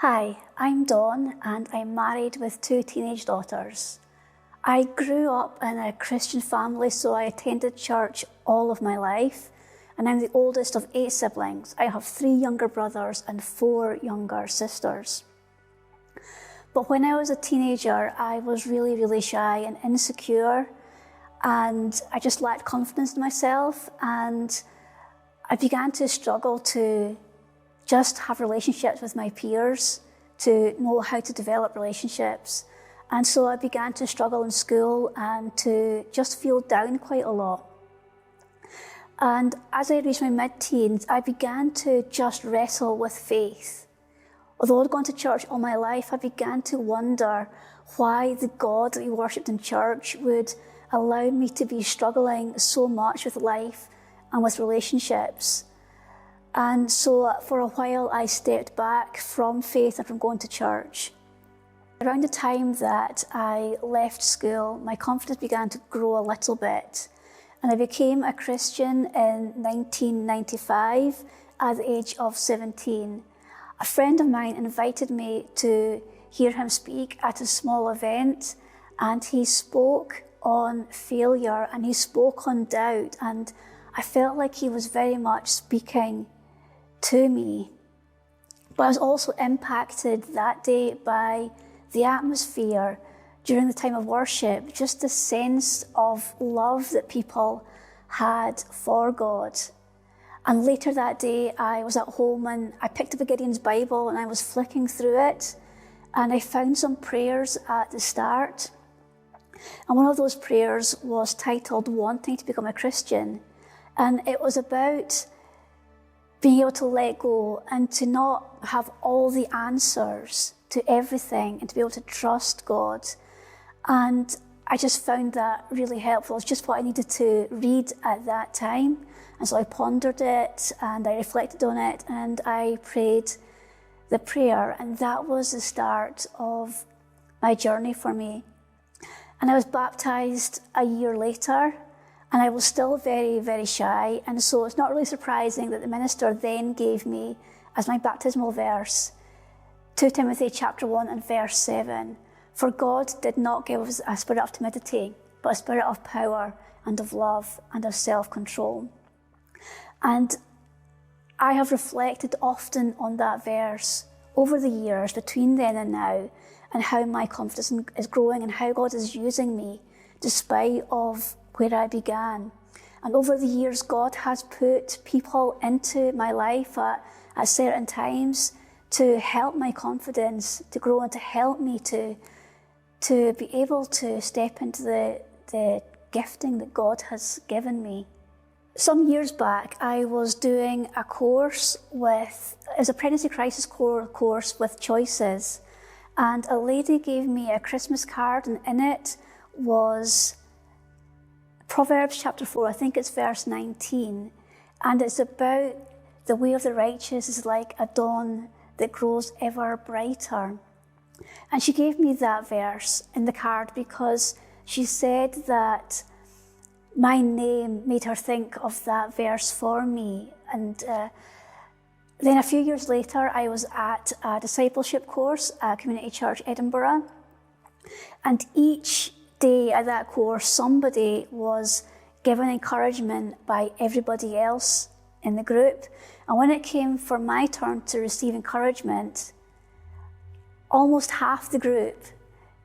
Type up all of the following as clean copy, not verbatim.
Hi, I'm Dawn and I'm married with 2 teenage daughters. I grew up in a Christian family, so I attended church all of my life, and I'm the oldest of 8 siblings. I have 3 younger brothers and 4 younger sisters. But when I was a teenager, I was really shy and insecure, and I just lacked confidence in myself, and I began to struggle to just have relationships with my peers, to know how to develop relationships. And so I began to struggle in school and to just feel down quite a lot. And as I reached my mid-teens, I began to just wrestle with faith. Although I'd gone to church all my life, I began to wonder why the God that we worshipped in church would allow me to be struggling so much with life and with relationships. And so for a while I stepped back from faith and from going to church. Around the time that I left school, my confidence began to grow a little bit. And I became a Christian in 1995 at the age of 17. A friend of mine invited me to hear him speak at a small event, and he spoke on failure and he spoke on doubt, and I felt like he was very much speaking to me. But I was also impacted that day by the atmosphere during the time of worship, just the sense of love that people had for God. And later that day, I was at home and I picked up a Gideon's Bible and I was flicking through it, and I found some prayers at the start. And one of those prayers was titled "Wanting to Become a Christian." And it was about being able to let go and to not have all the answers to everything and to be able to trust God. And I just found that really helpful. It's just what I needed to read at that time. And so I pondered it and I reflected on it and I prayed the prayer, and that was the start of my journey for me. And I was baptized a year later, and I was still very shy, and so it's not really surprising that the minister then gave me as my baptismal verse 2 Timothy chapter 1 and verse 7. For God did not give us a spirit of timidity, but a spirit of power and of love and of self-control. And I have reflected often on that verse over the years between then and now, and how my confidence is growing and how God is using me despite of where I began. And over the years, God has put people into my life at certain times to help my confidence to grow and to help me to be able to step into the gifting that God has given me. Some years back, I was doing a course it was a pregnancy crisis course with choices. And a lady gave me a Christmas card, and in it was Proverbs chapter 4, I think it's verse 19, and it's about the way of the righteous is like a dawn that grows ever brighter. And she gave me that verse in the card because she said that my name made her think of that verse for me. And then a few years later, I was at a discipleship course at Community Church Edinburgh, and each day at that course, somebody was given encouragement by everybody else in the group. And when it came for my turn to receive encouragement, almost half the group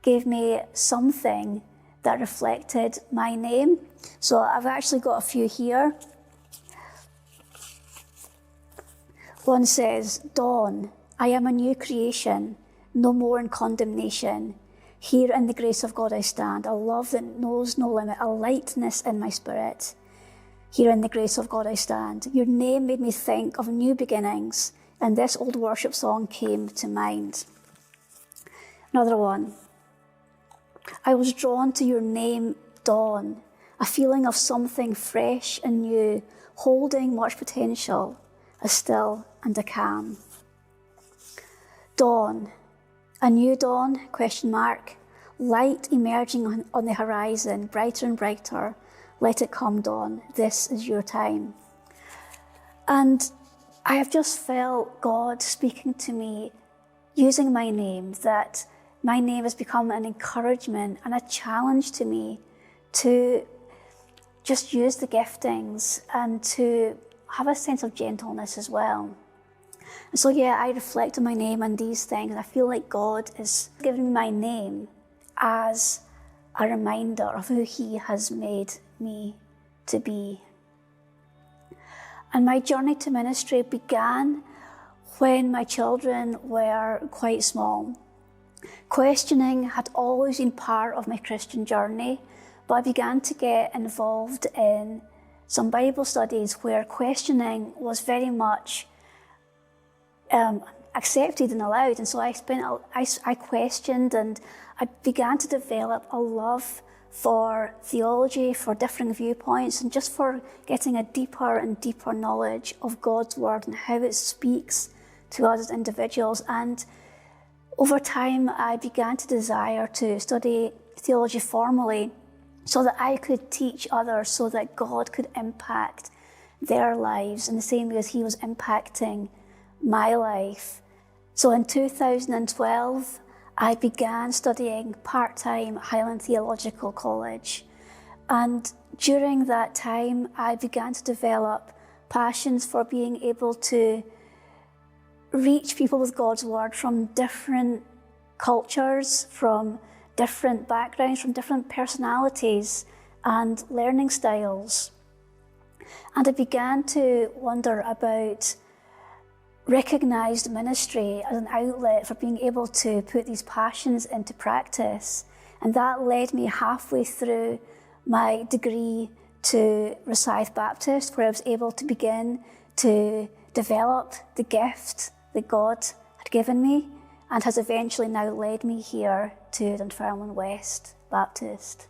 gave me something that reflected my name. So I've actually got a few here. One says, Dawn, I am a new creation, no more in condemnation. Here in the grace of God I stand, a love that knows no limit, a lightness in my spirit. Here in the grace of God I stand. Your name made me think of new beginnings, and this old worship song came to mind. Another one. I was drawn to your name, Dawn, a feeling of something fresh and new, holding much potential, a still and a calm. Dawn. A new dawn, ? Light emerging on the horizon, brighter and brighter. Let it come, dawn. This is your time. And I have just felt God speaking to me using my name, that my name has become an encouragement and a challenge to me to just use the giftings and to have a sense of gentleness as well. And so I reflect on my name and these things, and I feel like God is giving me my name as a reminder of who He has made me to be. And my journey to ministry began when my children were quite small. Questioning had always been part of my Christian journey, but I began to get involved in some Bible studies where questioning was very much accepted and allowed. And so I questioned, and I began to develop a love for theology, for differing viewpoints, and just for getting a deeper and deeper knowledge of God's Word and how it speaks to us as individuals. And over time, I began to desire to study theology formally so that I could teach others, so that God could impact their lives in the same way as He was impacting my life. So in 2012, I began studying part-time at Highland Theological College. And during that time, I began to develop passions for being able to reach people with God's Word from different cultures, from different backgrounds, from different personalities and learning styles. And I began to wonder about recognised ministry as an outlet for being able to put these passions into practice. And that led me halfway through my degree to West Baptist, where I was able to begin to develop the gift that God had given me, and has eventually now led me here to Dunfermline West Baptist.